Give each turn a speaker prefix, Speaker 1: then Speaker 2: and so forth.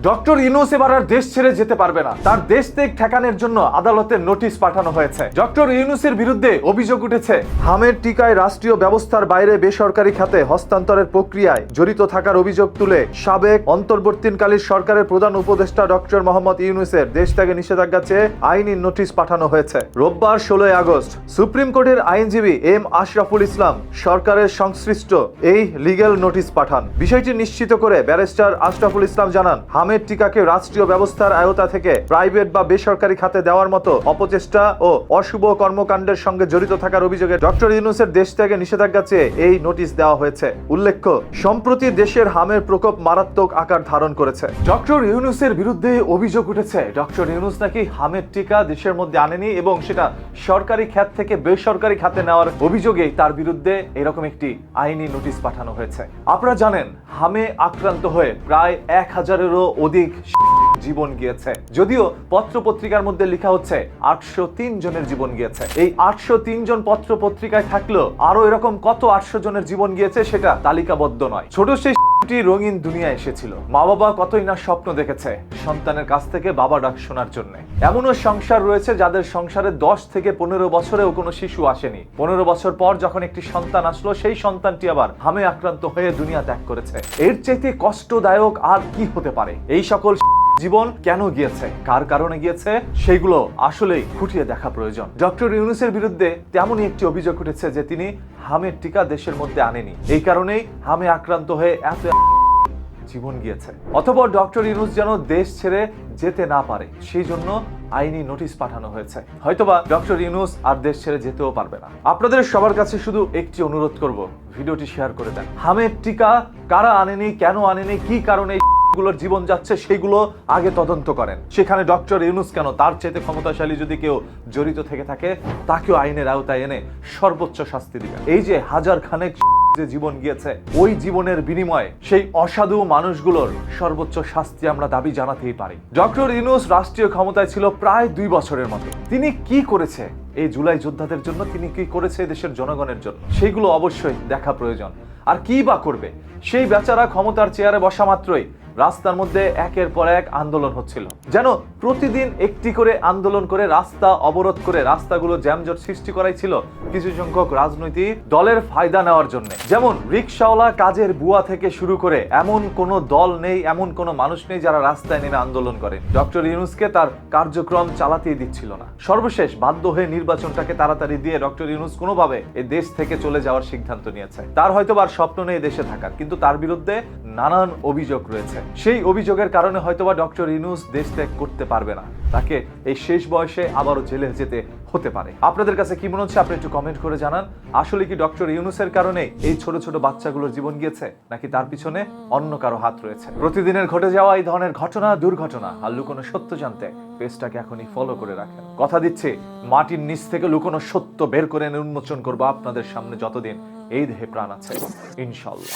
Speaker 1: Doctor Yunus এবার আর দেশ ছেড়ে যেতে পারবে না। তার দেশ ত্যাগ ঠেকানোর জন্য আদালতে নোটিশ পাঠানো হয়েছে। ডক্টর ইউনূসের বিরুদ্ধে অভিযোগ উঠেছে হামের টিকায় রাষ্ট্রীয় ব্যবস্থার বাইরে বেসরকারি খাতে হস্তান্তরের প্রক্রিয়ায় জড়িত থাকার অভিযোগ তুলে সাবেক অন্তর্বর্তীকালীন সরকারের প্রধান উপদেষ্টা ডক্টর মোহাম্মদ ইউনূসের দেশ ত্যাগে নিষেধাজ্ঞা চেয়ে আইনি নোটিশ পাঠানো হয়েছে। রোববার 16 আগস্ট সুপ্রিম কোর্টের আইনজীবী এম আশরাফুল ইসলাম সরকারের সংশ্লিষ্ট এই লিগ্যাল নোটিশ পাঠান। বিষয়টি নিশ্চিত করে ব্যারিস্টার আশরাফুল ইসলাম জানান, হামের টিকাকে রাষ্ট্রীয় ব্যবস্থার আওতা থেকে প্রাইভেট বা বেসরকারি খাতে দেওয়ার মতো অপচেষ্টা ও অশুভ কর্মকাণ্ডের সঙ্গে জড়িত থাকার অভিযোগে ডক্টর ইউনূসের দেশ ত্যাগে নিষেধাজ্ঞা চেয়ে এই নোটিশ দেওয়া হয়েছে। উল্লেখ্য, সম্প্রতি দেশের হামের প্রকোপ মারাত্মক আকার ধারণ করেছে। ডক্টর ইউনূসের বিরুদ্ধে অভিযোগ উঠেছে ডক্টর ইউনূস নাকি হামের টিকা দেশের মধ্যে আনেনি এবং সেটা সরকারি খাত থেকে বেসরকারি খাতে নেওয়ার অভিযোগেই তার বিরুদ্ধে এরকম একটি আইনি নোটিশ পাঠানো হয়েছে। আপনারা জানেন, হামে আক্রান্ত হয়ে প্রায় 1000-এরও অধিক জীবন গিয়েছে। যদিও পত্র পত্রিকার মধ্যে লেখা হচ্ছে 803 জনের জীবন গিয়েছে। এই 803 জন পত্র পত্রিকায় থাকলেও আরো এরকম কত 800 জনের জীবন গিয়েছে সেটা তালিকাবদ্ধ নয়। ছোট সেই রঙিন দুনিয়ায় এসেছিল। মা বাবা কতই না স্বপ্ন দেখেছে সন্তানের কাছ থেকে বাবা ডাক শোনার জন্য। এমনও সংসার রয়েছে যাদের সংসারে 10 থেকে 15 বছরেও কোনো শিশু আসেনি। 15 বছর পর যখন একটি সন্তান আসলো, সেই সন্তানটি আবার হামে আক্রান্ত হয়ে দুনিয়া ত্যাগ করেছে। এর চাইতে কষ্টদায়ক আর কি হতে পারে? এই সকল জীবন কেন গিয়েছে, কার কারণে গিয়েছে, সেগুলো আসলেই খুঁটিয়ে দেখা প্রয়োজন। ডক্টর ইউনূসের বিরুদ্ধে তেমনই একটি অভিযোগ উঠেছে যে তিনি হামের টিকা দেশের মধ্যে আনেনি। এই কারণেই হামে আক্রান্ত হয়ে এত জীবন গিয়েছে। অথবা ডক্টর ইউনূস যেন দেশ ছেড়ে যেতে না পারে সেই জন্য আইনি নোটিশ পাঠানো হয়েছে। হয়তোবা ডক্টর ইউনূস আর দেশ ছেড়ে যেতেও পারবে না। আপনাদের সবার কাছে শুধু একটি অনুরোধ করব, ভিডিওটি শেয়ার করে দেন। হামের টিকা কারা আনেনি, কেন আনেনি, কি কারণে গুলোর জীবন যাচ্ছে সেগুলো আগে তদন্ত করেন। সেখানে ডক্টর ইউনূস কেন, তার চাইতে ক্ষমতাশালী যদি কেউ জড়িত থেকে থাকে তাকেও আইনের আওতায় এনে সর্বোচ্চ শাস্তি দিবেন। এই যে হাজার খানেক যে জীবন গিয়েছে, ওই জীবনের বিনিময়ে সেই অসাধু মানুষগুলোর সর্বোচ্চ শাস্তি আমরা দাবি জানাতেই পারি। ডক্টর ইউনূস রাষ্ট্রীয় ক্ষমতায় ছিল প্রায় 2 বছরের মতো। তিনি কি করেছে এই জুলাই যোদ্ধাদের জন্য, তিনি কি করেছে দেশের জনগণের জন্য, সেইগুলো অবশ্যই দেখা প্রয়োজন। আর কি বা করবে? সেই বেচারা ক্ষমতার চেয়ারে বসা মাত্রই রাস্তার মধ্যে একের পর এক আন্দোলন হচ্ছিল। যেন প্রতিদিন একটি করে আন্দোলন করে রাস্তা অবরোধ করে রাস্তাগুলো জ্যামজট সৃষ্টি করাই ছিল কিছু সংখ্যক রাজনৈতিক দলের ফায়দা নেওয়ার জন্য। যেমন রিকশাওয়ালা, কাজের বুয়া থেকে শুরু করে এমন কোনো দল নেই, এমন কোনো মানুষ নেই যারা রাস্তায় নেমে আন্দোলন করে ডক্টর ইউনূসকে তার কার্যক্রম চালাতেই দিচ্ছিল না। সর্বশেষ বাধ্য হয়ে নির্বাচনটাকে তাড়াতাড়ি দিয়ে ডক্টর ইউনূস কোনোভাবে এই দেশ থেকে চলে যাওয়ার সিদ্ধান্ত নিয়েছে। তার হয়তো আর স্বপ্ন নেই দেশে থাকার, কিন্তু তার বিরুদ্ধে নানান অভিযোগ রয়েছে। সেই অভিযোগের কারণে হয়তোবা ডক্টর ইউনূস দেশ ত্যাগ করতে পারবে না। তাকে এই শেষ বয়সে আবারও জেলে যেতে হতে পারে। আপনাদের কাছে কি মনে হচ্ছে আপনি একটু কমেন্ট করে জানান। আসলে কি ডক্টর ইউনূসের কারণে এই ছোট ছোট বাচ্চাগুলোর জীবন গিয়েছে, নাকি তার পিছনে অন্য কারো হাত রয়েছে? প্রতিদিনের ঘটে যাওয়া এই ধরনের ঘটনা, দুর্ঘটনা আর লুকোনো সত্য জানতে পেজটাকে এখনই ফলো করে রাখেন। কথা দিচ্ছি, মাটির নিচ থেকে লুকোনো সত্য বের করে উন্মোচন করবো আপনাদের সামনে যতদিন এই দেহে প্রাণ আছে, ইনশাআল্লাহ।